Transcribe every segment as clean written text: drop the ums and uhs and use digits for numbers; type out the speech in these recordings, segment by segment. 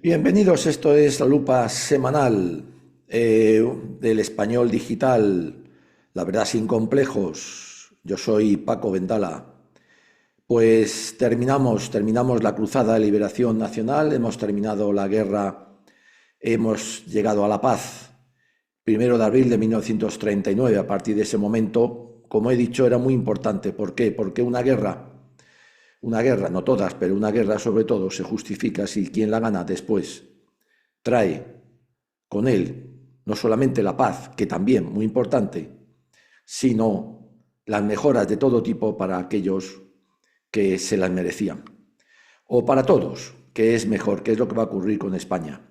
Bienvenidos, esto es la lupa semanal del español digital, la verdad sin complejos. Yo soy Paco Vendala. Pues terminamos la cruzada de liberación nacional, hemos terminado la guerra, hemos llegado a la paz. 1 de abril de 1939, a partir de ese momento, como he dicho, era muy importante. ¿Por qué? Porque una guerra, no todas, pero una guerra sobre todo, se justifica si quien la gana después trae con él no solamente la paz, que también muy importante, sino las mejoras de todo tipo para aquellos que se las merecían. O para todos, que es mejor, que es lo que va a ocurrir con España.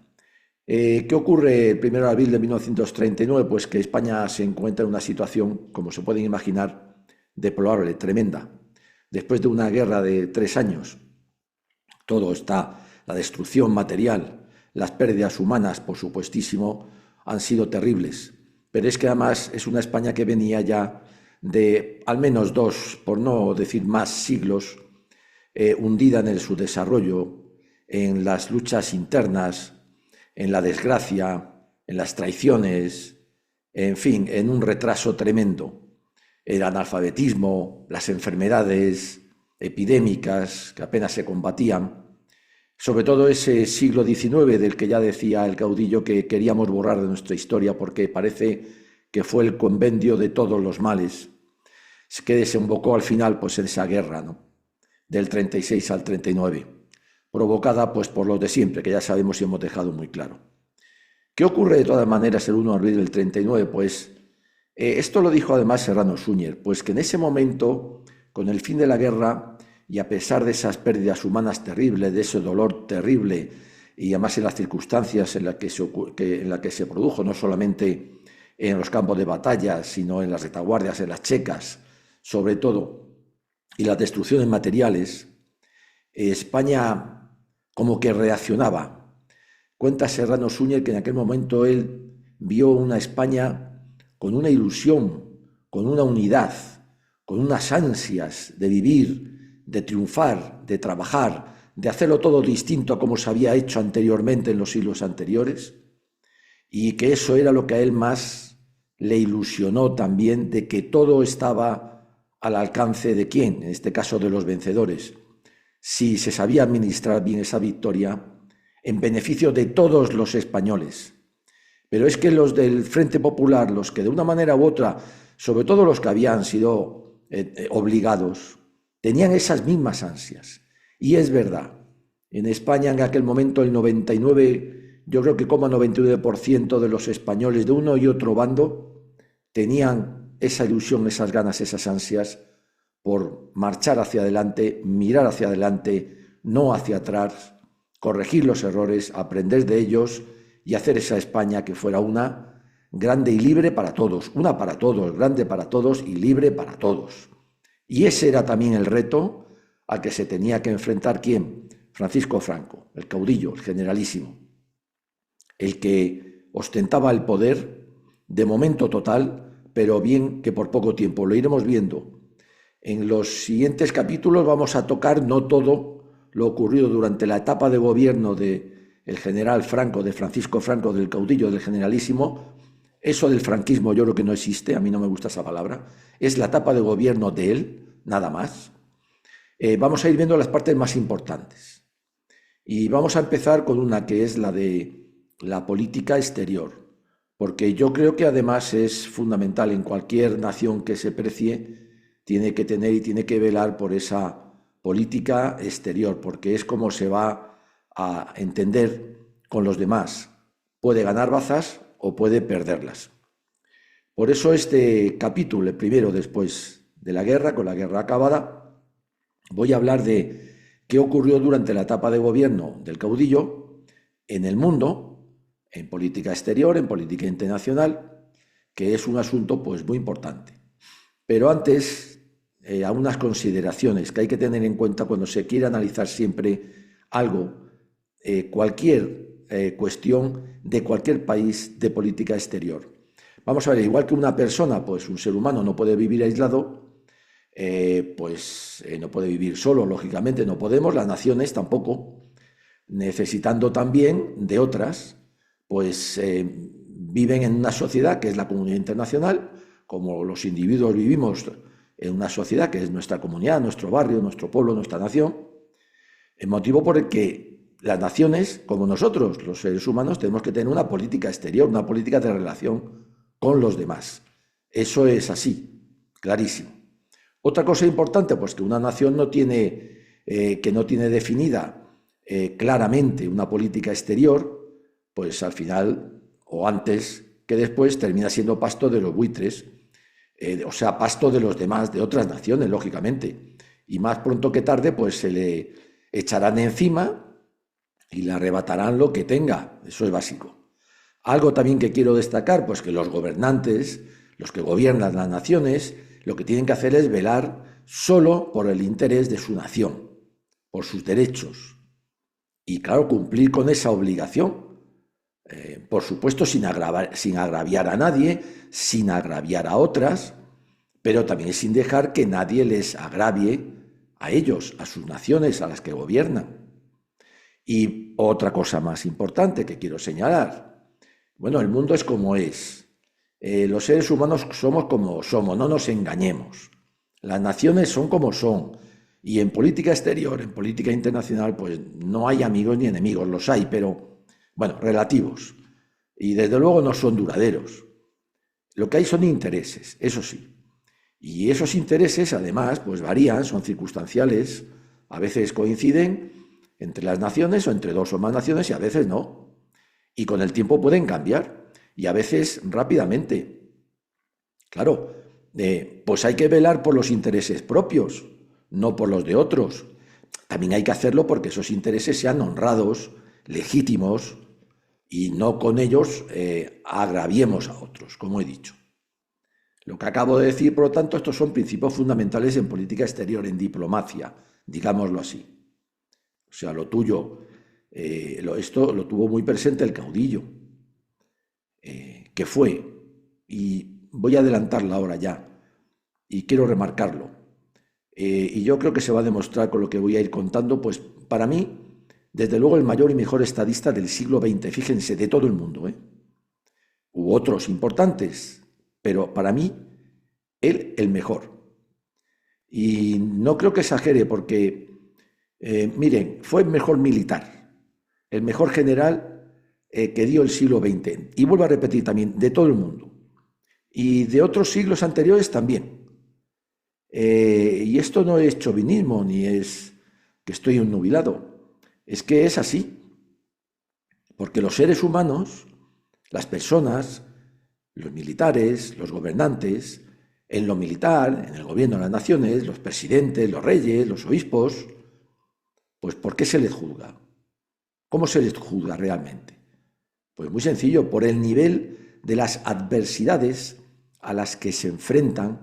¿Qué ocurre el 1 de abril de 1939? Pues que España se encuentra en una situación, como se pueden imaginar, deplorable, tremenda. Después de una guerra de 3 años, todo está, la destrucción material, las pérdidas humanas, por supuestísimo, han sido terribles. Pero es que además es una España que venía ya de al menos dos, por no decir más siglos, hundida en el subdesarrollo, en las luchas internas, en la desgracia, en las traiciones, en fin, en un retraso tremendo. El analfabetismo, las enfermedades epidémicas que apenas se combatían, sobre todo ese siglo XIX del que ya decía el caudillo que queríamos borrar de nuestra historia porque parece que fue el compendio de todos los males, que desembocó al final pues en esa guerra, ¿no? Del 36 al 39, provocada pues por los de siempre, que ya sabemos y hemos dejado muy claro. ¿Qué ocurre de todas maneras el 1 de abril del 39? Pues esto lo dijo además Serrano Suñer, pues que en ese momento, con el fin de la guerra y a pesar de esas pérdidas humanas terribles, de ese dolor terrible y además en las circunstancias en las que se produjo, no solamente en los campos de batalla, sino en las retaguardias, en las checas, sobre todo, y las destrucciones materiales, España como que reaccionaba. Cuenta Serrano Suñer que en aquel momento él vio una España con una ilusión, con una unidad, con unas ansias de vivir, de triunfar, de trabajar, de hacerlo todo distinto a como se había hecho anteriormente en los siglos anteriores, y que eso era lo que a él más le ilusionó también, de que todo estaba al alcance de quién, en este caso de los vencedores, si se sabía administrar bien esa victoria en beneficio de todos los españoles. Pero es que los del Frente Popular, los que de una manera u otra, sobre todo los que habían sido obligados, tenían esas mismas ansias. Y es verdad, en España en aquel momento el 99, yo creo que como 99% de los españoles de uno y otro bando tenían esa ilusión, esas ganas, esas ansias por marchar hacia adelante, mirar hacia adelante, no hacia atrás, corregir los errores, aprender de ellos y hacer esa España que fuera una grande y libre para todos, una para todos, grande para todos y libre para todos. Y ese era también el reto al que se tenía que enfrentar ¿quién? Francisco Franco, el caudillo, el generalísimo, el que ostentaba el poder de momento total, pero bien que por poco tiempo. Lo iremos viendo. En los siguientes capítulos vamos a tocar no todo lo ocurrido durante la etapa de gobierno de el general Franco, de Francisco Franco, del caudillo, del generalísimo. Eso del franquismo yo creo que no existe, a mí no me gusta esa palabra. Es la etapa de gobierno de él, nada más. Vamos a ir viendo las partes más importantes. Y vamos a empezar con una que es la de la política exterior, porque yo creo que además es fundamental en cualquier nación que se precie, tiene que tener y tiene que velar por esa política exterior, porque es como se va a entender con los demás. Puede ganar bazas o puede perderlas. Por eso este capítulo, el primero después de la guerra, con la guerra acabada, voy a hablar de qué ocurrió durante la etapa de gobierno del caudillo en el mundo, en política exterior, en política internacional, que es un asunto pues muy importante. Pero antes, a unas consideraciones que hay que tener en cuenta cuando se quiere analizar siempre algo, cualquier cuestión de cualquier país de política exterior. Vamos a ver, igual que una persona, pues un ser humano no puede vivir aislado, no puede vivir solo, lógicamente no podemos, las naciones tampoco, necesitando también de otras, pues viven en una sociedad que es la comunidad internacional, como los individuos vivimos en una sociedad que es nuestra comunidad, nuestro barrio, nuestro pueblo, nuestra nación, el motivo por el que las naciones, como nosotros, los seres humanos, tenemos que tener una política exterior, una política de relación con los demás. Eso es así, clarísimo. Otra cosa importante, pues que una nación que no tiene definida claramente una política exterior, pues al final, o antes que después, termina siendo pasto de los buitres, o sea, pasto de los demás, de otras naciones, lógicamente. Y más pronto que tarde, pues se le echarán encima y le arrebatarán lo que tenga. Eso es básico. Algo también que quiero destacar, pues que los gobernantes, los que gobiernan las naciones, lo que tienen que hacer es velar solo por el interés de su nación, por sus derechos. Y claro, cumplir con esa obligación. Por supuesto, sin agraviar a nadie, sin agraviar a otras, pero también sin dejar que nadie les agravie a ellos, a sus naciones, a las que gobiernan. Y otra cosa más importante que quiero señalar. Bueno, el mundo es como es. Los seres humanos somos como somos, no nos engañemos. Las naciones son como son. Y en política exterior, en política internacional, pues no hay amigos ni enemigos, los hay, pero, bueno, relativos. Y desde luego no son duraderos. Lo que hay son intereses, eso sí. Y esos intereses, además, pues varían, son circunstanciales, a veces coinciden entre las naciones o entre dos o más naciones y a veces no. Y con el tiempo pueden cambiar y a veces rápidamente. Claro, pues hay que velar por los intereses propios, no por los de otros. También hay que hacerlo porque esos intereses sean honrados, legítimos y no con ellos agraviemos a otros, como he dicho. Lo que acabo de decir, por lo tanto, estos son principios fundamentales en política exterior, en diplomacia, digámoslo así. O sea, lo tuyo, esto lo tuvo muy presente el caudillo, que fue, y voy a adelantarlo ahora ya, y quiero remarcarlo, y yo creo que se va a demostrar con lo que voy a ir contando, pues para mí, desde luego el mayor y mejor estadista del siglo XX, fíjense, de todo el mundo, Hubo otros importantes, pero para mí, él el mejor. Y no creo que exagere porque, miren, fue el mejor militar, el mejor general que dio el siglo XX. Y vuelvo a repetir también, de todo el mundo. Y de otros siglos anteriores también. Y esto no es chauvinismo, ni es que estoy ennubilado. Es que es así. Porque los seres humanos, las personas, los militares, los gobernantes, en lo militar, en el gobierno de las naciones, los presidentes, los reyes, los obispos, pues ¿por qué se les juzga? ¿Cómo se les juzga realmente? Pues muy sencillo, por el nivel de las adversidades a las que se enfrentaron,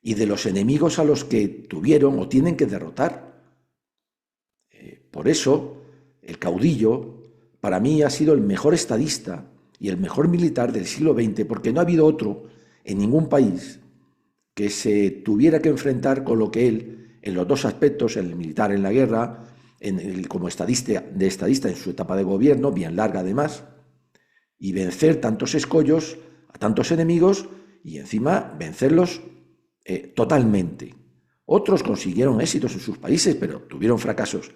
y de los enemigos a los que tuvieron o tienen que derrotar. Por eso, el caudillo, para mí, ha sido el mejor estadista y el mejor militar del siglo XX, porque no ha habido otro en ningún país que se tuviera que enfrentar con lo que él, en los dos aspectos, en el militar, en la guerra, como estadista en su etapa de gobierno, bien larga además, y vencer tantos escollos a tantos enemigos y encima vencerlos totalmente. Otros consiguieron éxitos en sus países, pero tuvieron fracasos.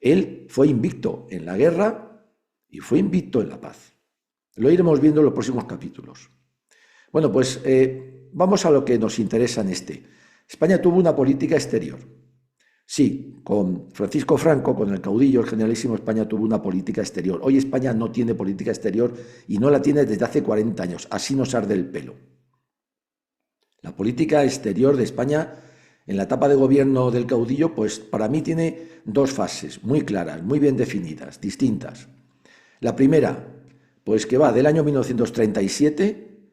Él fue invicto en la guerra y fue invicto en la paz. Lo iremos viendo en los próximos capítulos. Bueno, pues vamos a lo que nos interesa en este. España tuvo una política exterior. Sí, con Francisco Franco, con el caudillo, el generalísimo, España tuvo una política exterior. Hoy España no tiene política exterior y no la tiene desde hace 40 años. Así nos arde el pelo. La política exterior de España en la etapa de gobierno del caudillo, pues para mí tiene dos fases muy claras, muy bien definidas, distintas. La primera, pues que va del año 1937,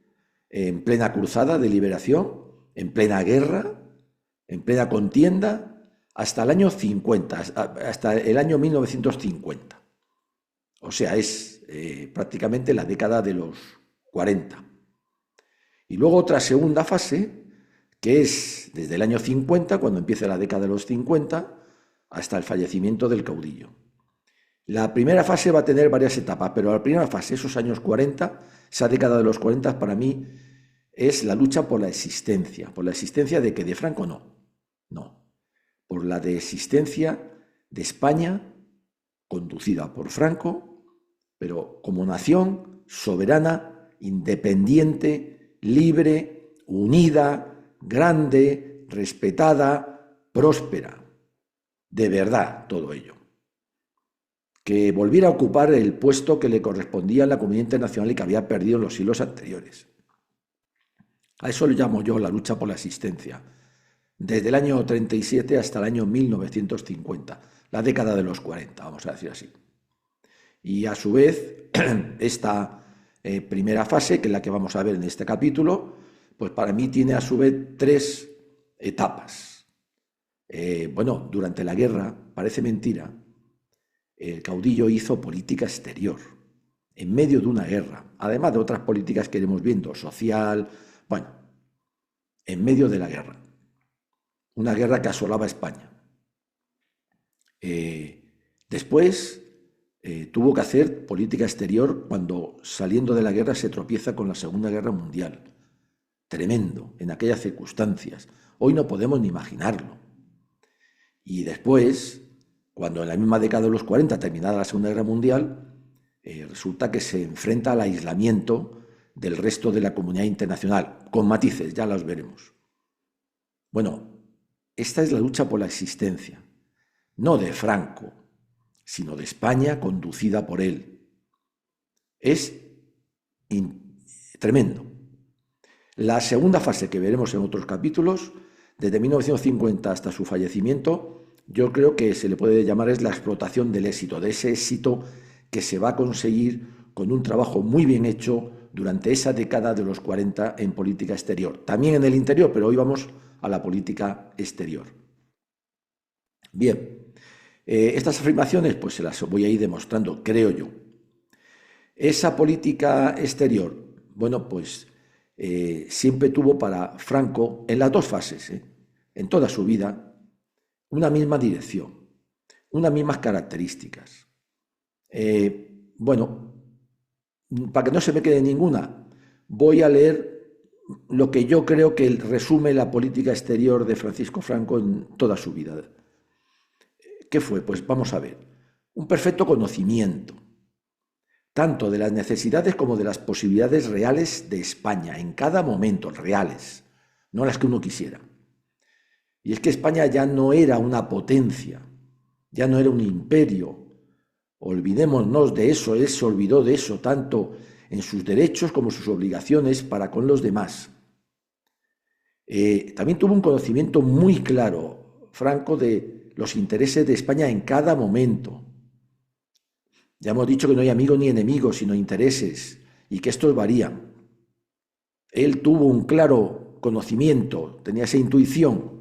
en plena cruzada de liberación, en plena guerra, en plena contienda, hasta el año 50, hasta el año 1950. O sea, es prácticamente la década de los 40. Y luego otra segunda fase, que es desde el año 50, cuando empieza la década de los 50, hasta el fallecimiento del caudillo. La primera fase va a tener varias etapas, pero la primera fase, esos años 40, esa década de los 40, para mí es la lucha por la existencia de que de Franco no, por la de existencia de España, conducida por Franco, pero como nación soberana, independiente, libre, unida, grande, respetada, próspera. De verdad, todo ello. Que volviera a ocupar el puesto que le correspondía en la comunidad internacional y que había perdido en los siglos anteriores. A eso lo llamo yo la lucha por la existencia. Desde el año 37 hasta el año 1950, la década de los 40, vamos a decir así. Y a su vez, esta primera fase, que es la que vamos a ver en este capítulo, pues para mí tiene a su vez 3 etapas. Durante la guerra, parece mentira, el caudillo hizo política exterior, en medio de una guerra, además de otras políticas que iremos viendo, social, en medio de la guerra. Una guerra que asolaba España. Después tuvo que hacer política exterior cuando, saliendo de la guerra, se tropieza con la Segunda Guerra Mundial. Tremendo, en aquellas circunstancias. Hoy no podemos ni imaginarlo. Y después, cuando en la misma década de los 40, terminada la Segunda Guerra Mundial, resulta que se enfrenta al aislamiento del resto de la comunidad internacional, con matices, ya los veremos. Esta es la lucha por la existencia, no de Franco, sino de España conducida por él. Es tremendo. La segunda fase que veremos en otros capítulos, desde 1950 hasta su fallecimiento, yo creo que se le puede llamar es la explotación del éxito, de ese éxito que se va a conseguir con un trabajo muy bien hecho durante esa década de los 40 en política exterior. También en el interior, pero hoy vamos a la política exterior. Bien, estas afirmaciones pues se las voy a ir demostrando, creo yo. Esa política exterior, siempre tuvo para Franco, en las 2 fases, en toda su vida, una misma dirección, unas mismas características. Para que no se me quede ninguna, voy a leer lo que yo creo que resume la política exterior de Francisco Franco en toda su vida. ¿Qué fue? Pues vamos a ver. Un perfecto conocimiento, tanto de las necesidades como de las posibilidades reales de España, en cada momento, reales, no las que uno quisiera. Y es que España ya no era una potencia, ya no era un imperio. Olvidémonos de eso, él se olvidó de eso, tanto en sus derechos como sus obligaciones para con los demás. También tuvo un conocimiento muy claro, Franco, de los intereses de España en cada momento. Ya hemos dicho que no hay amigos ni enemigos, sino intereses, y que estos varían. Él tuvo un claro conocimiento, tenía esa intuición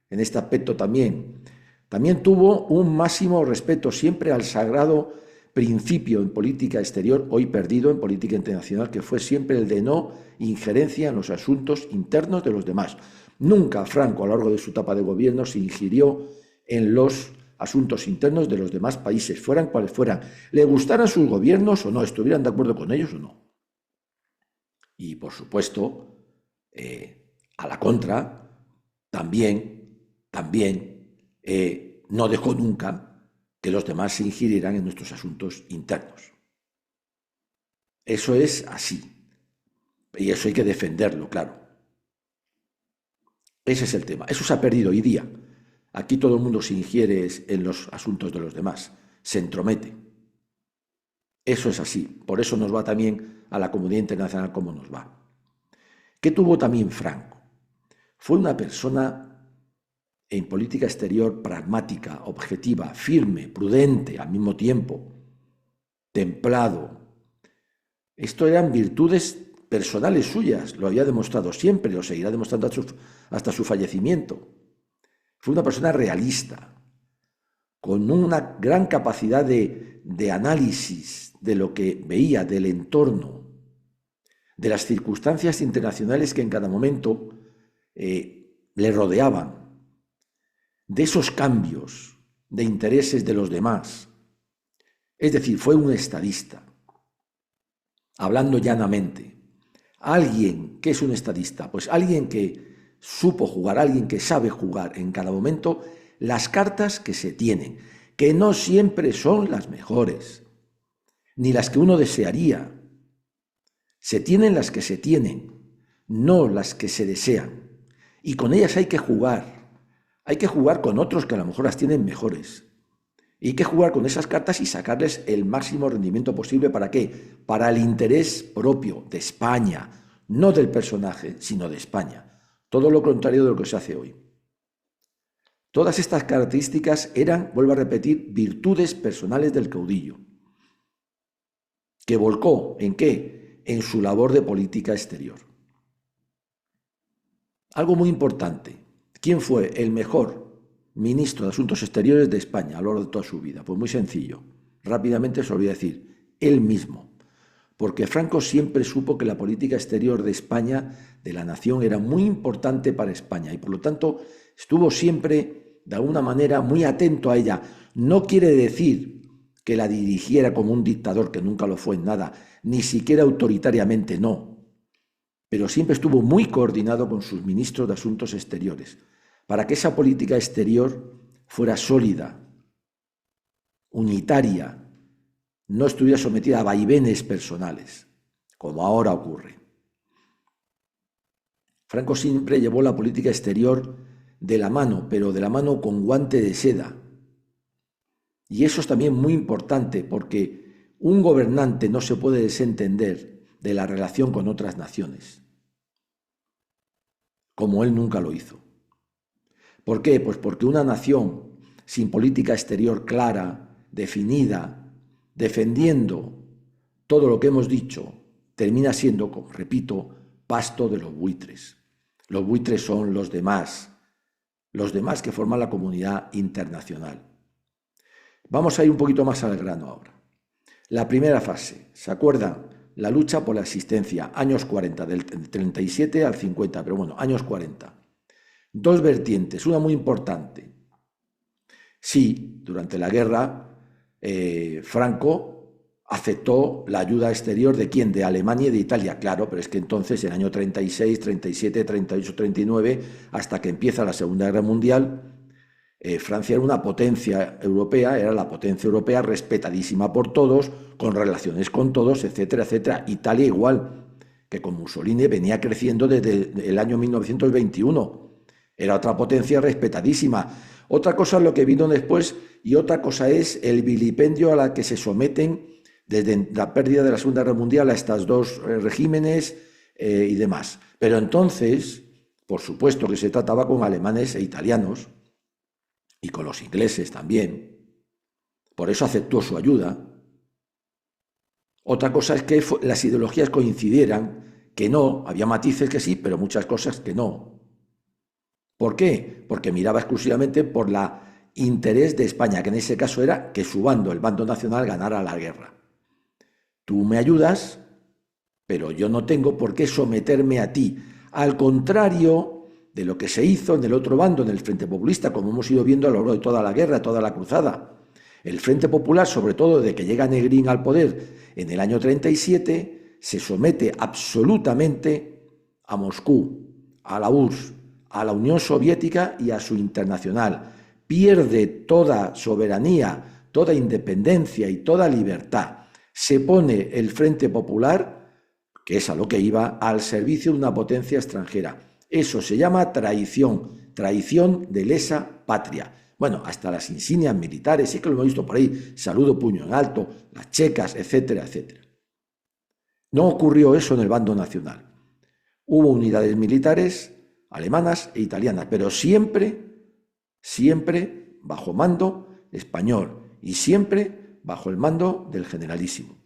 en este aspecto también. También tuvo un máximo respeto siempre al sagrado principio en política exterior, hoy perdido en política internacional, que fue siempre el de no injerencia en los asuntos internos de los demás. Nunca Franco, a lo largo de su etapa de gobierno, se ingirió en los asuntos internos de los demás países, fueran cuales fueran, le gustaran sus gobiernos o no, estuvieran de acuerdo con ellos o no. Y, por supuesto, a la contra, también no dejó nunca que los demás se ingirieran en nuestros asuntos internos. Eso es así. Y eso hay que defenderlo, claro. Ese es el tema. Eso se ha perdido hoy día. Aquí todo el mundo se ingiere en los asuntos de los demás, se entromete. Eso es así. Por eso nos va también a la comunidad internacional como nos va. ¿Qué tuvo también Franco? Fue una persona en política exterior pragmática, objetiva, firme, prudente al mismo tiempo, templado. Esto eran virtudes personales suyas, lo había demostrado siempre, lo seguirá demostrando hasta su fallecimiento. Fue una persona realista, con una gran capacidad de análisis de lo que veía, del entorno, de las circunstancias internacionales que en cada momento le rodeaban, de esos cambios de intereses de los demás. Es decir, fue un estadista, hablando llanamente. Alguien que es un estadista, pues alguien que supo jugar, alguien que sabe jugar en cada momento las cartas que se tienen, que no siempre son las mejores, ni las que uno desearía. Se tienen las que se tienen, no las que se desean. Y con ellas hay que jugar. Hay que jugar con otros que a lo mejor las tienen mejores. Y hay que jugar con esas cartas y sacarles el máximo rendimiento posible. ¿Para qué? Para el interés propio de España, no del personaje, sino de España. Todo lo contrario de lo que se hace hoy. Todas estas características eran, vuelvo a repetir, virtudes personales del caudillo, que volcó ¿en qué? En su labor de política exterior. Algo muy importante. ¿Quién fue el mejor ministro de Asuntos Exteriores de España a lo largo de toda su vida? Pues muy sencillo. Rápidamente se lo voy a decir. Él mismo. Porque Franco siempre supo que la política exterior de España, de la nación, era muy importante para España y por lo tanto estuvo siempre, de alguna manera, muy atento a ella. No quiere decir que la dirigiera como un dictador, que nunca lo fue en nada, ni siquiera autoritariamente, no. Pero siempre estuvo muy coordinado con sus ministros de Asuntos Exteriores, para que esa política exterior fuera sólida, unitaria, no estuviera sometida a vaivenes personales, como ahora ocurre. Franco siempre llevó la política exterior de la mano, pero de la mano con guante de seda. Y eso es también muy importante, porque un gobernante no se puede desentender de la relación con otras naciones, como él nunca lo hizo. ¿Por qué? Pues porque una nación sin política exterior clara, definida, defendiendo todo lo que hemos dicho, termina siendo, como repito, pasto de los buitres. Los buitres son los demás que forman la comunidad internacional. Vamos a ir un poquito más al grano ahora. La primera fase, ¿se acuerdan? La lucha por la existencia, años 40, del 37 al 50, pero bueno, años 40. Dos vertientes, una muy importante. Sí, durante la guerra, Franco aceptó la ayuda exterior ¿de quién? De Alemania y de Italia, claro, pero es que entonces, en el año 36, 37, 38, 39, hasta que empieza la Segunda Guerra Mundial, Francia era una potencia europea, era la potencia europea respetadísima por todos, con relaciones con todos, etcétera, etcétera. Italia igual, que con Mussolini venía creciendo desde el año 1921. Era otra potencia respetadísima. Otra cosa es lo que vino después y otra cosa es el vilipendio a la que se someten desde la pérdida de la Segunda Guerra Mundial a estos dos regímenes y demás. Pero entonces, por supuesto que se trataba con alemanes e italianos y con los ingleses también. Por eso aceptó su ayuda. Otra cosa es que las ideologías coincidieran, que no, había matices que sí, pero muchas cosas que no. ¿Por qué? Porque miraba exclusivamente por el interés de España, que en ese caso era que su bando, el bando nacional, ganara la guerra. Tú me ayudas, pero yo no tengo por qué someterme a ti. Al contrario de lo que se hizo en el otro bando, en el Frente Populista, como hemos ido viendo a lo largo de toda la guerra, toda la cruzada. El Frente Popular, sobre todo desde que llega Negrín al poder en el año 37, se somete absolutamente a Moscú, a la URSS, a la Unión Soviética y a su internacional. Pierde toda soberanía, toda independencia y toda libertad. Se pone el Frente Popular, que es a lo que iba, al servicio de una potencia extranjera. Eso se llama traición, traición de lesa patria. Bueno, hasta las insignias militares, sí que lo hemos visto por ahí, saludo puño en alto, las checas, etcétera, etcétera. No ocurrió eso en el bando nacional. Hubo unidades militares alemanas e italianas, pero siempre bajo mando español y siempre bajo el mando del generalísimo.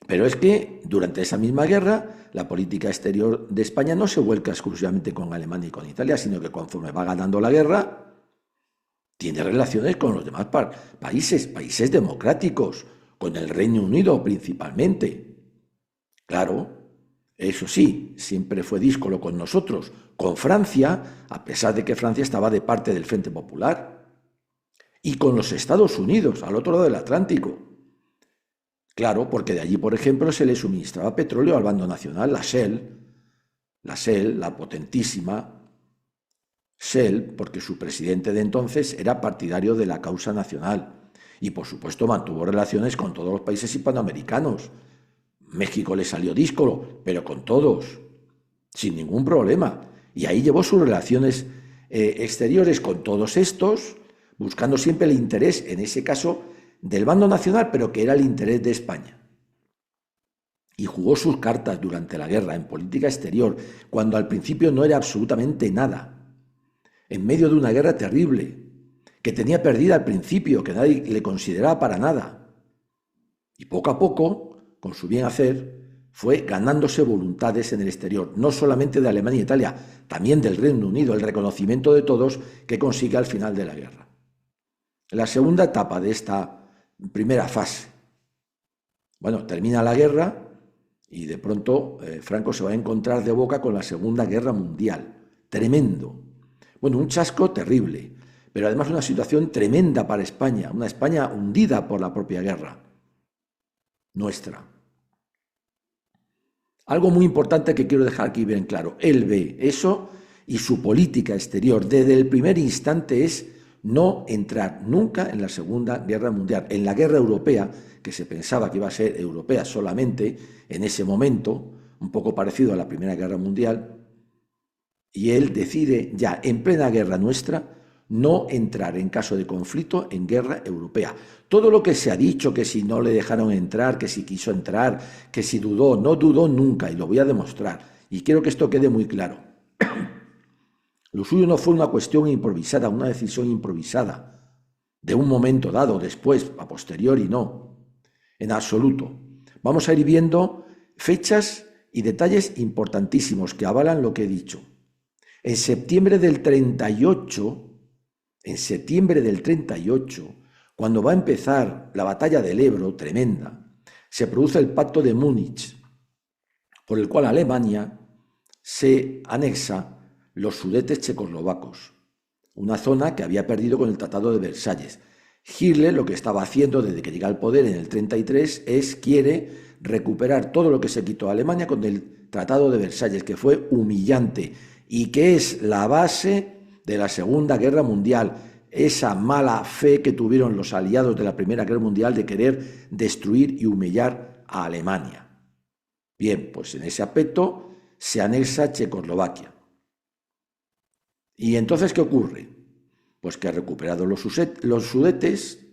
Pero es que durante esa misma guerra la política exterior de España no se vuelca exclusivamente con Alemania y con Italia, sino que conforme va ganando la guerra tiene relaciones con los demás países democráticos, con el Reino Unido principalmente. Claro, eso sí, siempre fue díscolo con nosotros, con Francia, a pesar de que Francia estaba de parte del Frente Popular. y con los Estados Unidos, al otro lado del Atlántico. Claro, porque de allí, por ejemplo, se le suministraba petróleo al bando nacional, la potentísima Shell, porque su presidente de entonces era partidario de la causa nacional y, por supuesto, mantuvo relaciones con todos los países hispanoamericanos. México le salió díscolo, pero con todos, sin ningún problema. Y ahí llevó sus relaciones exteriores con todos estos, buscando siempre el interés, en ese caso, del bando nacional, pero que era el interés de España. Y jugó sus cartas durante la guerra en política exterior, cuando al principio no era absolutamente nada, en medio de una guerra terrible, que tenía perdida al principio, que nadie le consideraba para nada. Y poco a poco, con su bien hacer, fue ganándose voluntades en el exterior, no solamente de Alemania e Italia, también del Reino Unido, el reconocimiento de todos que consigue al final de la guerra. La segunda etapa de esta primera fase. Bueno, termina la guerra y de pronto Franco se va a encontrar de boca con la Segunda Guerra Mundial. Tremendo. Bueno, un chasco terrible, pero además una situación tremenda para España, una España hundida por la propia guerra nuestra. Algo muy importante que quiero dejar aquí bien claro. Él ve eso y su política exterior desde el primer instante es no entrar nunca en la Segunda Guerra Mundial, en la guerra europea, que se pensaba que iba a ser europea solamente en ese momento, un poco parecido a la Primera Guerra Mundial, y él decide ya en plena guerra nuestra no entrar en caso de conflicto en guerra europea. Todo lo que se ha dicho, que si no le dejaron entrar, que si quiso entrar, que si dudó, no dudó nunca, y lo voy a demostrar. Y quiero que esto quede muy claro. Lo suyo no fue una cuestión improvisada, una decisión improvisada, de un momento dado, después, a posteriori, no, en absoluto. Vamos a ir viendo fechas y detalles importantísimos que avalan lo que he dicho. En septiembre del 38, cuando va a empezar la batalla del Ebro, tremenda, se produce el Pacto de Múnich, por el cual Alemania se anexa los Sudetes checoslovacos, una zona que había perdido con el Tratado de Versalles. Hitler lo que estaba haciendo desde que llega al poder en el 33 quiere recuperar todo lo que se quitó a Alemania con el Tratado de Versalles, que fue humillante y que es la base de la Segunda Guerra Mundial, esa mala fe que tuvieron los aliados de la Primera Guerra Mundial de querer destruir y humillar a Alemania. Bien, pues en ese aspecto se anexa Checoslovaquia. ¿Y entonces qué ocurre? Pues que ha recuperado los Sudetes,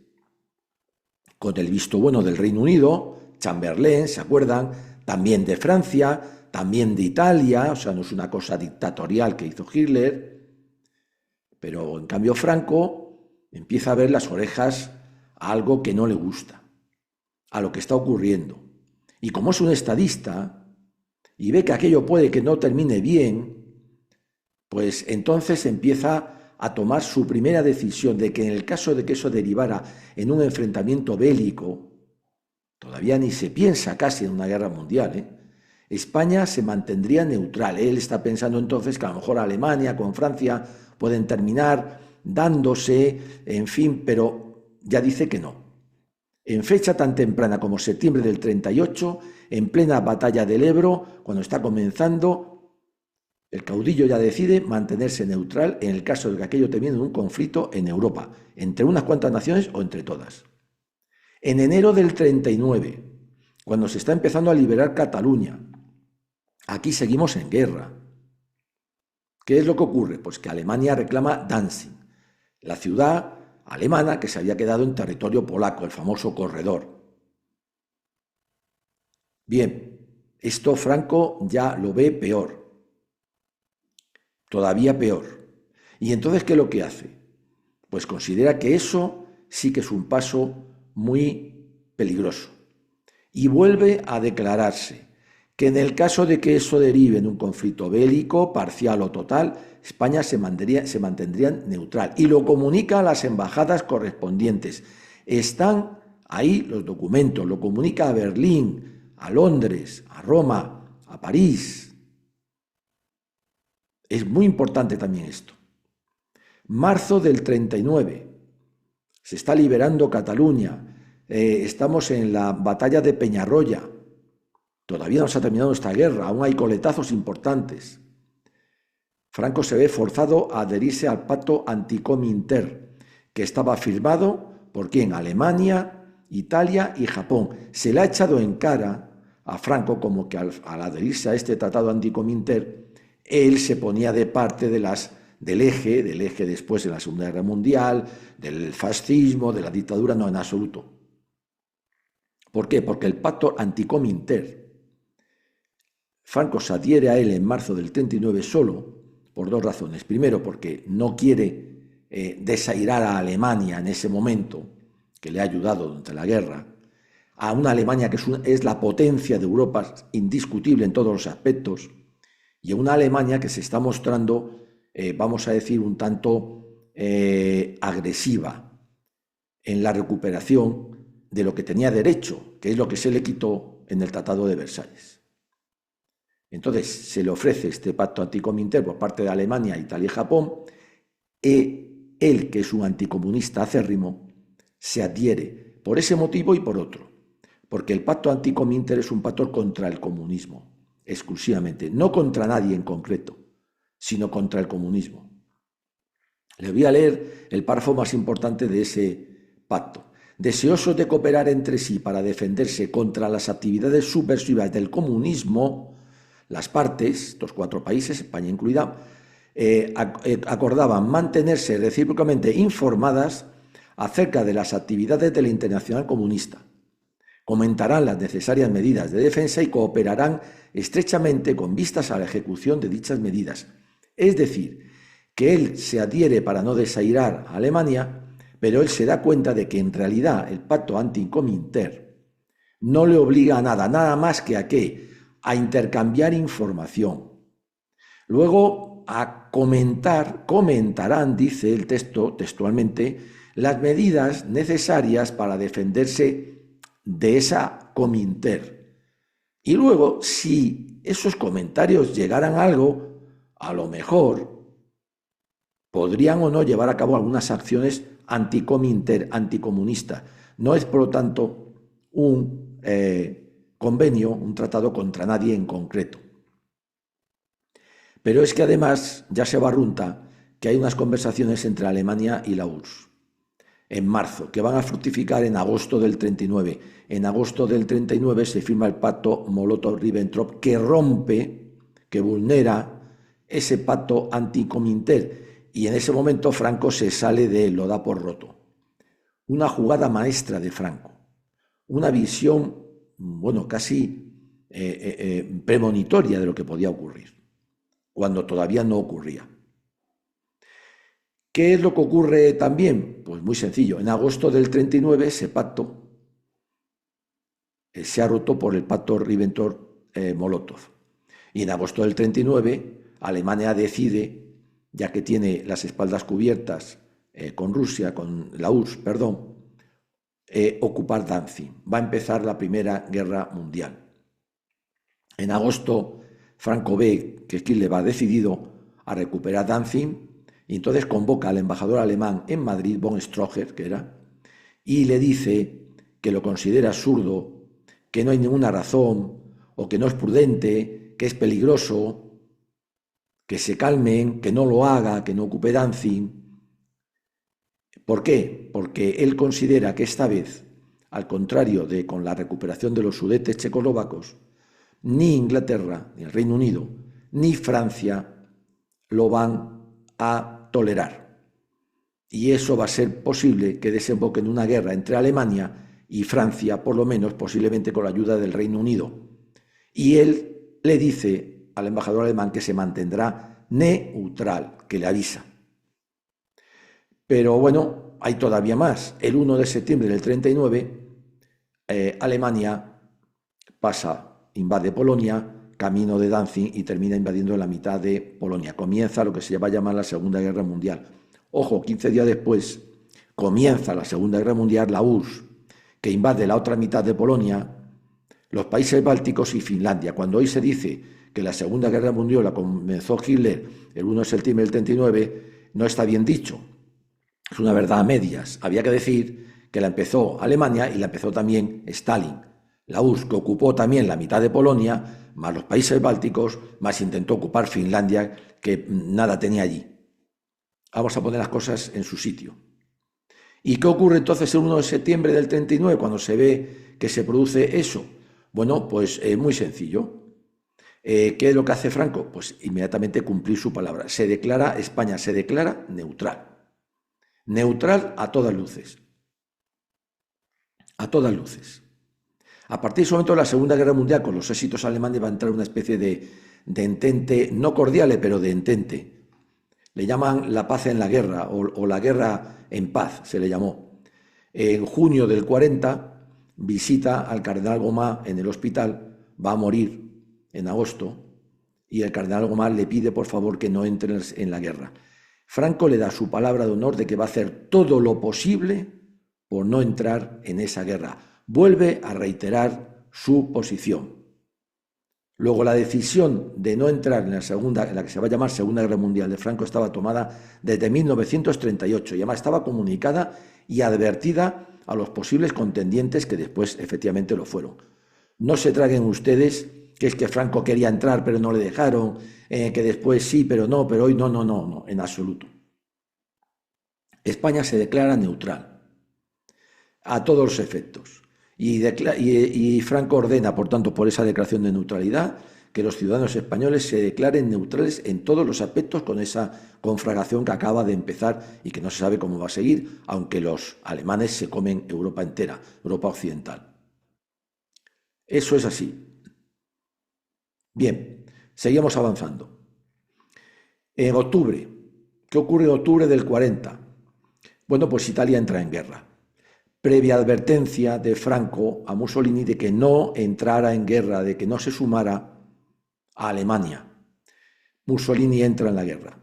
con el visto bueno del Reino Unido, Chamberlain, ¿se acuerdan? También de Francia, también de Italia, o sea, no es una cosa dictatorial que hizo Hitler, pero en cambio Franco empieza a ver las orejas a algo que no le gusta, a lo que está ocurriendo. Y como es un estadista y ve que aquello puede que no termine bien, pues entonces empieza a tomar su primera decisión de que en el caso de que eso derivara en un enfrentamiento bélico, todavía ni se piensa casi en una guerra mundial, España se mantendría neutral. Él está pensando entonces que a lo mejor Alemania con Francia pueden terminar dándose, en fin, pero ya dice que no. En fecha tan temprana como septiembre del 38, en plena batalla del Ebro, cuando está comenzando, el caudillo ya decide mantenerse neutral en el caso de que aquello termine en un conflicto en Europa, entre unas cuantas naciones o entre todas. En enero del 39, cuando se está empezando a liberar Cataluña, aquí seguimos en guerra. ¿Qué es lo que ocurre? Pues que Alemania reclama Danzig, la ciudad alemana que se había quedado en territorio polaco, el famoso corredor. Bien, esto Franco ya lo ve peor, todavía peor. ¿Y entonces qué es lo que hace? Pues considera que eso sí que es un paso muy peligroso. Y vuelve a declararse que en el caso de que eso derive en un conflicto bélico, parcial o total, España se mantendría neutral. Y lo comunica a las embajadas correspondientes. Están ahí los documentos, lo comunica a Berlín, a Londres, a Roma, a París. Es muy importante también esto. Marzo del 39. se está liberando Cataluña, estamos en la batalla de Peñarroya, todavía no se ha terminado esta guerra, aún hay coletazos importantes. Franco se ve forzado a adherirse al pacto anticominter, que estaba firmado por ¿quién? Alemania, Italia y Japón. Se le ha echado en cara a Franco como que al adherirse a este tratado anticominter, él se ponía de parte del eje después de la Segunda Guerra Mundial, del fascismo, de la dictadura, no, en absoluto. ¿Por qué? Porque el pacto anticominter, Franco se adhiere a él en marzo del 39 solo por dos razones. Primero, porque no quiere desairar a Alemania en ese momento, que le ha ayudado durante la guerra, a una Alemania que es la potencia de Europa indiscutible en todos los aspectos, y a una Alemania que se está mostrando, vamos a decir, un tanto agresiva en la recuperación de lo que tenía derecho, que es lo que se le quitó en el Tratado de Versalles. Entonces se le ofrece este pacto anticominter por parte de Alemania, Italia y Japón, y él, que es un anticomunista acérrimo, se adhiere por ese motivo y por otro, porque el pacto anticominter es un pacto contra el comunismo, exclusivamente, no contra nadie en concreto, sino contra el comunismo. Le voy a leer el párrafo más importante de ese pacto. Deseosos de cooperar entre sí para defenderse contra las actividades subversivas del comunismo, las partes, estos cuatro países, España incluida, acordaban mantenerse recíprocamente informadas acerca de las actividades de la Internacional Comunista. Comentarán las necesarias medidas de defensa y cooperarán estrechamente con vistas a la ejecución de dichas medidas. Es decir, que él se adhiere para no desairar a Alemania, pero él se da cuenta de que en realidad el pacto anticominter no le obliga a nada más que a qué, a intercambiar información. Luego a comentarán, dice el texto textualmente, las medidas necesarias para defenderse de esa cominter. Y luego, si esos comentarios llegaran a algo, a lo mejor podrían o no llevar a cabo algunas acciones anticominter, anticomunista. No es, por lo tanto, un convenio, un tratado contra nadie en concreto. Pero es que además ya se barrunta que hay unas conversaciones entre Alemania y la URSS en marzo, que van a fructificar en agosto del 39. En agosto del 39 se firma el pacto Molotov-Ribbentrop que rompe, que vulnera ese pacto anticominter, y en ese momento Franco se sale de él, lo da por roto. Una jugada maestra de Franco, una visión, bueno, casi premonitoria de lo que podía ocurrir, cuando todavía no ocurría. ¿Qué es lo que ocurre también? Pues muy sencillo. En agosto del 39 ese pacto se ha roto por el pacto Ribbentrop-Molotov. Y en agosto del 39 Alemania decide, ya que tiene las espaldas cubiertas con Rusia, con la URSS, perdón, ocupar Danzig. Va a empezar la Primera Guerra Mundial. En agosto Franco ve que Hitler va decidido a recuperar Danzig, y entonces convoca al embajador alemán en Madrid, von Stroger, que era, y le dice que lo considera absurdo, que no hay ninguna razón, o que no es prudente, que es peligroso, que se calmen, que no lo haga, que no ocupe Danzig. ¿Por qué? Porque él considera que esta vez, al contrario de con la recuperación de los Sudetes checoslovacos, ni Inglaterra, ni el Reino Unido, ni Francia lo van a tolerar. Y eso va a ser posible que desemboque en una guerra entre Alemania y Francia, por lo menos posiblemente con la ayuda del Reino Unido. Y él le dice al embajador alemán que se mantendrá neutral, que le avisa. Pero bueno, hay todavía más. El 1 de septiembre del 39, Alemania invade Polonia, camino de Danzig, y termina invadiendo la mitad de Polonia. Comienza lo que se va a llamar la Segunda Guerra Mundial. Ojo, 15 días después comienza la Segunda Guerra Mundial, la URSS, que invade la otra mitad de Polonia, los países bálticos y Finlandia. Cuando hoy se dice que la Segunda Guerra Mundial la comenzó Hitler el 1 de septiembre del 39, no está bien dicho. Es una verdad a medias. Había que decir que la empezó Alemania y la empezó también Stalin. La URSS, que ocupó también la mitad de Polonia, más los países bálticos, más intentó ocupar Finlandia, que nada tenía allí. Vamos a poner las cosas en su sitio. ¿Y qué ocurre entonces el 1 de septiembre del 39 cuando se ve que se produce eso? Bueno, pues muy sencillo. ¿Qué es lo que hace Franco? Pues inmediatamente cumplir su palabra. España se declara neutral. Neutral a todas luces. A todas luces. A partir de ese momento de la Segunda Guerra Mundial, con los éxitos alemanes, va a entrar una especie de entente, no cordial, pero de entente. Le llaman la paz en la guerra o la guerra en paz, se le llamó. En junio del 40 visita al cardenal Gomá en el hospital, va a morir en agosto, y el cardenal Gomá le pide por favor que no entre en la guerra. Franco le da su palabra de honor de que va a hacer todo lo posible por no entrar en esa guerra. Vuelve a reiterar su posición. Luego la decisión de no entrar en la que se va a llamar Segunda Guerra Mundial de Franco estaba tomada desde 1938 y además estaba comunicada y advertida a los posibles contendientes que después efectivamente lo fueron. No se traguen ustedes que es que Franco quería entrar pero no le dejaron, que después sí pero no, pero hoy no, en absoluto. España se declara neutral a todos los efectos. Y Franco ordena, por tanto, por esa declaración de neutralidad, que los ciudadanos españoles se declaren neutrales en todos los aspectos con esa conflagración que acaba de empezar y que no se sabe cómo va a seguir, aunque los alemanes se comen Europa entera, Europa occidental. Eso es así. Bien, seguimos avanzando. En octubre, ¿qué ocurre en octubre del 40? Bueno, pues Italia entra en guerra. Previa advertencia de Franco a Mussolini de que no entrara en guerra, de que no se sumara a Alemania. Mussolini entra en la guerra.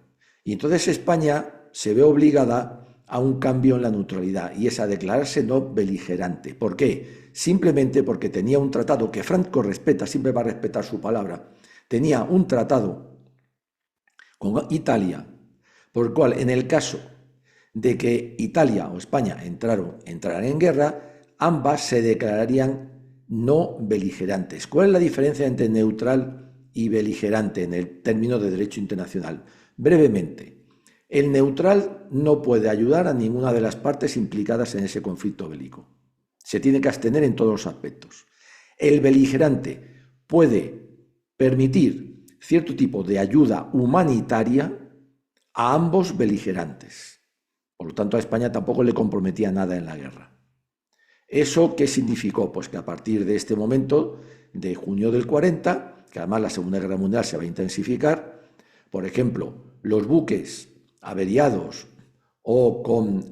Y entonces España se ve obligada a un cambio en la neutralidad y es a declararse no beligerante. ¿Por qué? Simplemente porque tenía un tratado que Franco respeta, siempre va a respetar su palabra. Tenía un tratado con Italia, por el cual en el caso de que Italia o España entraran en guerra, ambas se declararían no beligerantes. ¿Cuál es la diferencia entre neutral y beligerante en el término de derecho internacional? Brevemente, el neutral no puede ayudar a ninguna de las partes implicadas en ese conflicto bélico. Se tiene que abstener en todos los aspectos. El beligerante puede permitir cierto tipo de ayuda humanitaria a ambos beligerantes. Por lo tanto, a España tampoco le comprometía nada en la guerra. ¿Eso qué significó? Pues que a partir de este momento, de junio del 40, que además la Segunda Guerra Mundial se va a intensificar, por ejemplo, los buques averiados o con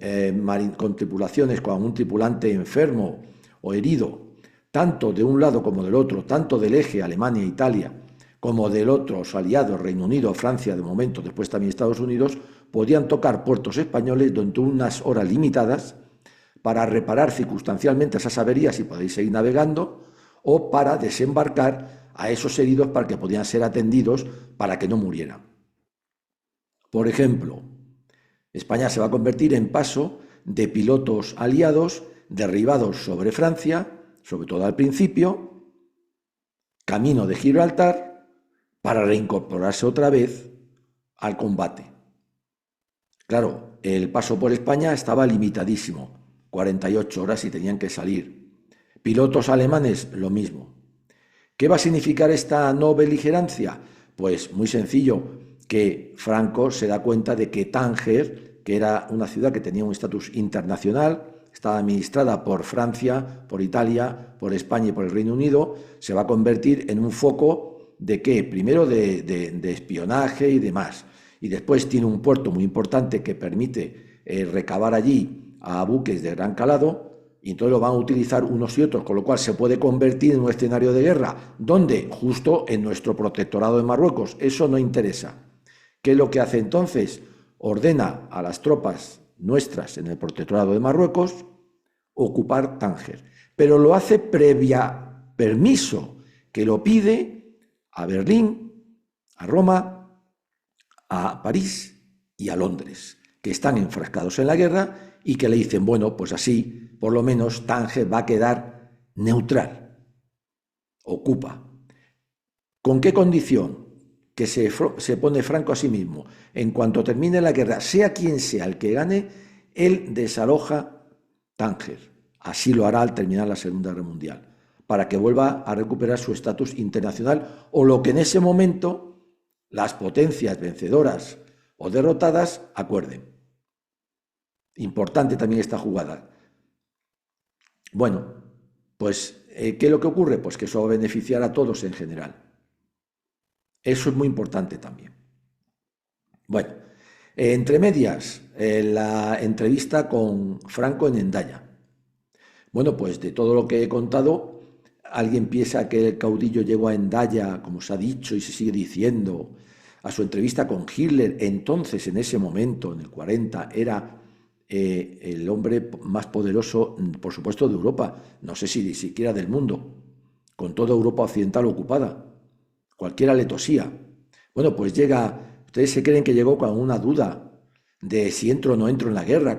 tripulaciones con un tripulante enfermo o herido, tanto de un lado como del otro, tanto del eje Alemania e Italia, como del otro, los aliados, Reino Unido, Francia, de momento, después también Estados Unidos, podían tocar puertos españoles durante unas horas limitadas para reparar circunstancialmente esas averías y podéis seguir navegando, o para desembarcar a esos heridos para que podían ser atendidos para que no murieran. Por ejemplo, España se va a convertir en paso de pilotos aliados derribados sobre Francia, sobre todo al principio, camino de Gibraltar, para reincorporarse otra vez al combate. Claro, el paso por España estaba limitadísimo, 48 horas y tenían que salir. Pilotos alemanes, lo mismo. ¿Qué va a significar esta no beligerancia? Pues muy sencillo, que Franco se da cuenta de que Tánger, que era una ciudad que tenía un estatus internacional, estaba administrada por Francia, por Italia, por España y por el Reino Unido, se va a convertir en un foco ¿de qué? Primero de espionaje y demás. Y después tiene un puerto muy importante que permite recabar allí a buques de gran calado, y entonces lo van a utilizar unos y otros, con lo cual se puede convertir en un escenario de guerra. ¿Dónde? Justo en nuestro protectorado de Marruecos. Eso no interesa. ¿Qué es lo que hace entonces? Ordena a las tropas nuestras en el protectorado de Marruecos ocupar Tánger. Pero lo hace previa permiso, que lo pide a Berlín, a Roma, a París y a Londres. que están enfrascados en la guerra y que le dicen, bueno, pues así, por lo menos Tánger va a quedar neutral, ocupa. ¿Con qué condición? Que se pone Franco a sí mismo. En cuanto termine la guerra, sea quien sea el que gane, él desaloja Tánger. Así lo hará al terminar la Segunda Guerra Mundial, para que vuelva a recuperar su estatus internacional o lo que en ese momento las potencias vencedoras o derrotadas acuerden. Importante también esta jugada. Bueno, pues, ¿qué es lo que ocurre? Pues que eso va a beneficiar a todos en general. Eso es muy importante también. Bueno, entre medias, la entrevista con Franco en Hendaya. Bueno, pues de todo lo que he contado, alguien piensa que el caudillo llegó a Hendaya, como se ha dicho y se sigue diciendo, a su entrevista con Hitler. Entonces, en ese momento, en el 40, era el hombre más poderoso, por supuesto, de Europa, no sé si ni siquiera del mundo, con toda Europa occidental ocupada. Cualquiera le tosía. Bueno, pues llega, ustedes se creen que llegó con una duda de si entro o no entro en la guerra,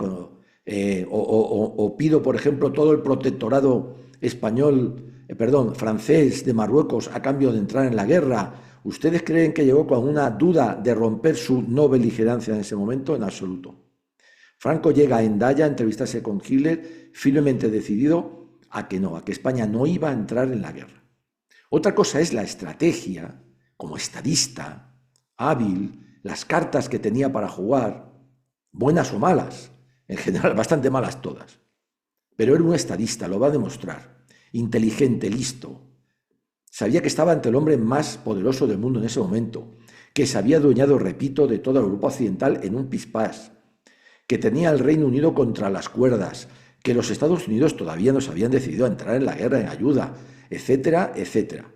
o pido, por ejemplo, todo el protectorado español, francés de Marruecos a cambio de entrar en la guerra. ¿Ustedes creen que llegó con una duda de romper su no beligerancia en ese momento? En absoluto. Franco llega a Hendaya a entrevistarse con Hitler, firmemente decidido a que no, a que España no iba a entrar en la guerra. Otra cosa es la estrategia, como estadista, hábil, las cartas que tenía para jugar, buenas o malas, en general bastante malas todas. Pero era un estadista, lo va a demostrar, inteligente, listo. Sabía que estaba ante el hombre más poderoso del mundo en ese momento, que se había adueñado, repito, de toda Europa occidental en un pispás, que tenía al Reino Unido contra las cuerdas, que los Estados Unidos todavía no se habían decidido a entrar en la guerra en ayuda, etcétera, etcétera.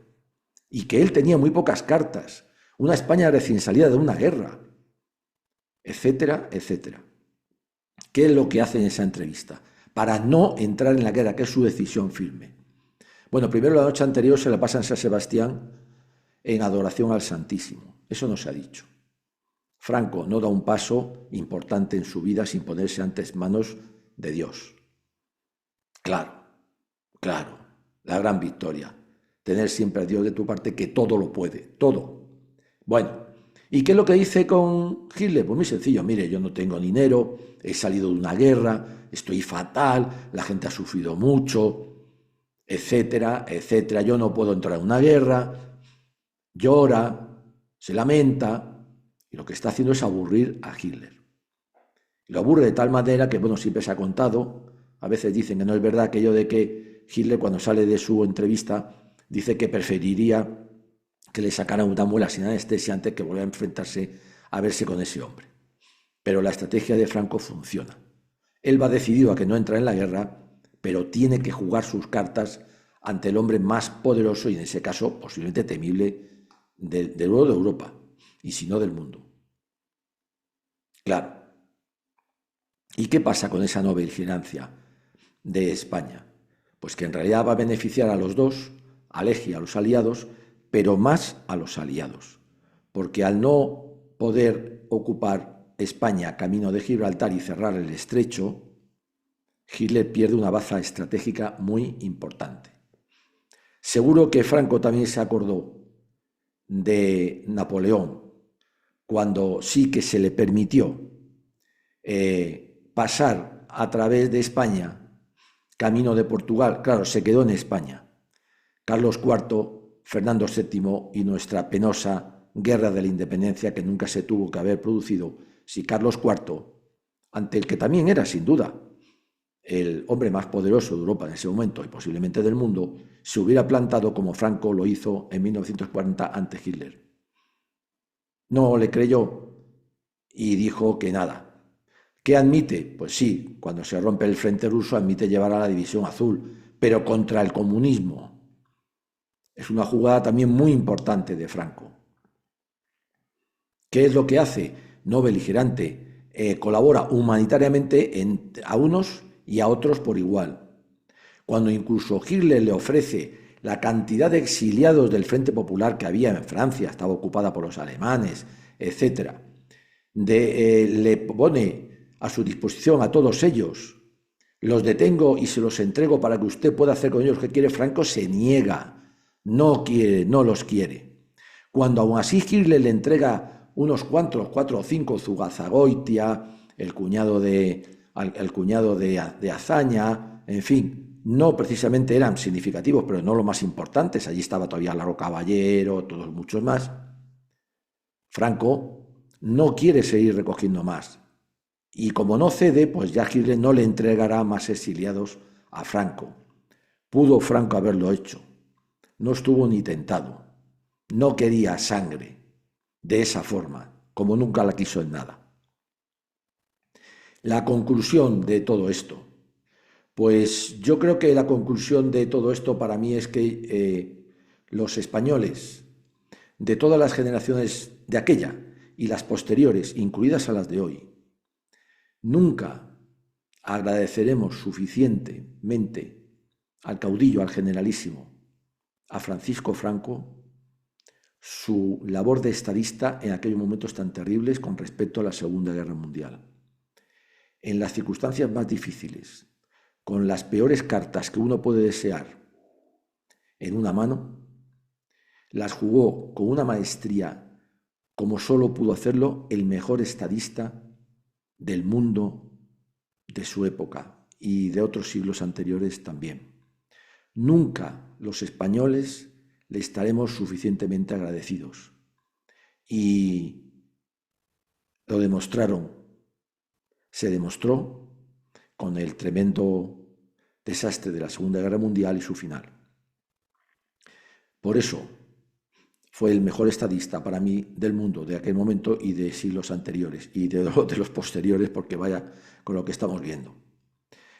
Y que él tenía muy pocas cartas, una España recién salida de una guerra, etcétera, etcétera. ¿Qué es lo que hace en esa entrevista? Para no entrar en la guerra, que es su decisión firme. Bueno, primero la noche anterior se la pasa en San Sebastián en adoración al Santísimo. Eso no se ha dicho. Franco no da un paso importante en su vida sin ponerse antes manos de Dios. Claro, claro, la gran victoria. Tener siempre a Dios de tu parte que todo lo puede, todo. Bueno, ¿y qué es lo que dice con Hitler? Pues muy sencillo, mire, yo no tengo dinero, he salido de una guerra, estoy fatal, la gente ha sufrido mucho, etcétera, etcétera. Yo no puedo entrar en una guerra, llora, se lamenta, y lo que está haciendo es aburrir a Hitler. Y lo aburre de tal manera que, bueno, siempre se ha contado, a veces dicen que no es verdad aquello de que Hitler, cuando sale de su entrevista, dice que preferiría que le sacaran una muela sin anestesia antes que volver a enfrentarse a verse con ese hombre. Pero la estrategia de Franco funciona. Él va decidido a que no entra en la guerra, pero tiene que jugar sus cartas ante el hombre más poderoso y, en ese caso, posiblemente temible de Europa, y si no del mundo. Claro. ¿Y qué pasa con esa no beligerancia de España? Pues que en realidad va a beneficiar a los dos, al eje y a los aliados, pero más a los aliados, porque al no poder ocupar España camino de Gibraltar y cerrar el estrecho, Hitler pierde una baza estratégica muy importante. Seguro que Franco también se acordó de Napoleón, cuando sí que se le permitió pasar a través de España, camino de Portugal. Claro, se quedó en España. Carlos IV, Fernando VII y nuestra penosa guerra de la independencia que nunca se tuvo que haber producido si Carlos IV, ante el que también era sin duda el hombre más poderoso de Europa en ese momento y posiblemente del mundo, se hubiera plantado como Franco lo hizo en 1940 ante Hitler. No le creyó y dijo que nada. ¿Qué admite? Pues sí, cuando se rompe el frente ruso admite llevar a la División Azul, pero contra el comunismo. Es una jugada también muy importante de Franco. ¿Qué es lo que hace? No beligerante. Colabora humanitariamente a unos y a otros por igual. Cuando incluso Hitler le ofrece la cantidad de exiliados del Frente Popular que había en Francia, estaba ocupada por los alemanes, etc., le pone a su disposición a todos ellos. Los detengo y se los entrego para que usted pueda hacer con ellos lo que quiere. Franco se niega, no quiere, no los quiere. Cuando aún así Hitler le entrega unos cuantos, 4 o 5, Zugazagoitia, el cuñado de Azaña, en fin, no precisamente eran significativos, pero no los más importantes. Allí estaba todavía Laro Caballero, todos muchos más. Franco no quiere seguir recogiendo más. Y como no cede, pues ya Hitler no le entregará más exiliados a Franco. Pudo Franco haberlo hecho. No estuvo ni tentado. No quería sangre de esa forma, como nunca la quiso en nada. La conclusión de todo esto. Pues yo creo que la conclusión de todo esto para mí es que los españoles de todas las generaciones de aquella y las posteriores, incluidas a las de hoy, nunca agradeceremos suficientemente al caudillo, al generalísimo, a Francisco Franco, su labor de estadista en aquellos momentos tan terribles con respecto a la Segunda Guerra Mundial. En las circunstancias más difíciles, con las peores cartas que uno puede desear en una mano, las jugó con una maestría como solo pudo hacerlo el mejor estadista del mundo de su época y de otros siglos anteriores también. Nunca los españoles le estaremos suficientemente agradecidos. Y lo demostraron, se demostró con el tremendo desastre de la Segunda Guerra Mundial y su final. Por eso fue el mejor estadista para mí del mundo de aquel momento y de siglos anteriores y de los posteriores, porque vaya con lo que estamos viendo.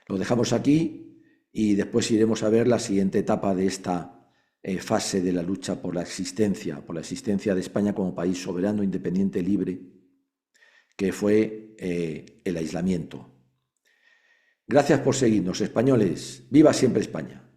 Lo dejamos aquí y después iremos a ver la siguiente etapa de esta fase de la lucha por la existencia de España como país soberano, independiente, libre, que fue el aislamiento. Gracias por seguirnos, españoles. ¡Viva siempre España!